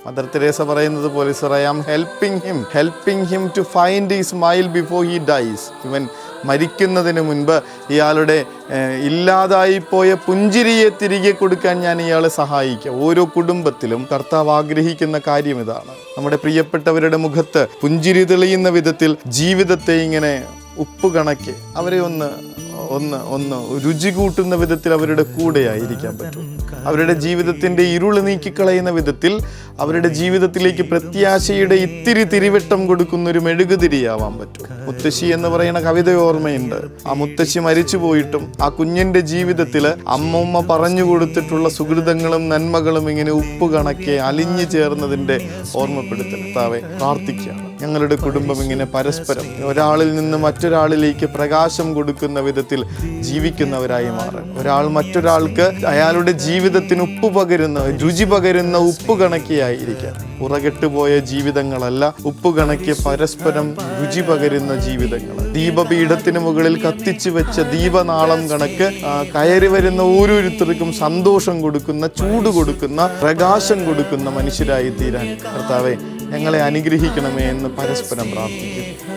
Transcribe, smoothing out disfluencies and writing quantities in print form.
Mother Teresa പറയുന്നത് പോലെ, sir, I am helping him to find he smile before he dies. ഇവൻ മരിക്കുന്നതിന് മുൻപ് ഇയാളുടെ ഇല്ലാതായിപ്പോയ പുഞ്ചിരിയെ തിരികെ കൊടുക്കാൻ ഞാൻ ഇയാളെ സഹായിക്കാം. ഓരോ കുടുംബത്തിലും കർത്താവ് ആഗ്രഹിക്കുന്ന കാര്യം ഇതാണ്. നമ്മുടെ പ്രിയപ്പെട്ടവരുടെ മുഖത്ത് പുഞ്ചിരി തെളിയുന്ന വിധത്തിൽ ജീവിതത്തെ ഇങ്ങനെ ഉപ്പ് കണക്കെ അവരെ ഒന്ന് രുചി കൂട്ടുന്ന വിധത്തിൽ അവരുടെ കൂടെ ആയിരിക്കാൻ പറ്റും. അവരുടെ ജീവിതത്തിൻ്റെ ഇരുള് നീക്കിക്കളയുന്ന വിധത്തിൽ അവരുടെ ജീവിതത്തിലേക്ക് പ്രത്യാശയുടെ ഇത്തിരി തിരിവട്ടം കൊടുക്കുന്ന ഒരു മെഴുകുതിരിയാവാൻ പറ്റും. മുത്തശ്ശി എന്ന് പറയുന്ന കവിത ഓർമ്മയുണ്ട്. ആ മുത്തശ്ശി മരിച്ചു പോയിട്ടും ആ കുഞ്ഞിൻ്റെ ജീവിതത്തിൽ അമ്മൂമ്മ പറഞ്ഞു കൊടുത്തിട്ടുള്ള സുഹൃതങ്ങളും നന്മകളും ഇങ്ങനെ ഉപ്പ് കണക്കെ അലിഞ്ഞു ചേർന്നതിൻ്റെ ഓർമ്മപ്പെടുത്തൽ. കർത്താവേ, പ്രാർത്ഥിക്കുകയാണ് ഞങ്ങളുടെ കുടുംബം ഇങ്ങനെ പരസ്പരം ഒരാളിൽ നിന്ന് മറ്റൊരാളിലേക്ക് പ്രകാശം കൊടുക്കുന്ന വിധത്തിൽ ജീവിക്കുന്നവരായി മാറാൻ. ഒരാൾ മറ്റൊരാൾക്ക് അയാളുടെ ജീവിതത്തിന് ഉപ്പ് പകരുന്ന, രുചി പകരുന്ന ഉപ്പ് കണക്കിയായിരിക്കാൻ. പുറകെട്ടുപോയ ജീവിതങ്ങളല്ല, ഉപ്പ് കണക്കി പരസ്പരം രുചി പകരുന്ന ജീവിതങ്ങൾ. ദീപപീഠത്തിന് മുകളിൽ കത്തിച്ചു വെച്ച ദീപനാളം കണക്ക് കയറി വരുന്ന ഓരോരുത്തർക്കും സന്തോഷം കൊടുക്കുന്ന, ചൂട് കൊടുക്കുന്ന, പ്രകാശം കൊടുക്കുന്ന മനുഷ്യരായി തീരാൻ കർത്താവേ ഞങ്ങളെ അനുഗ്രഹിക്കണമേ എന്ന് പരസ്പരം പ്രാർത്ഥിക്കും.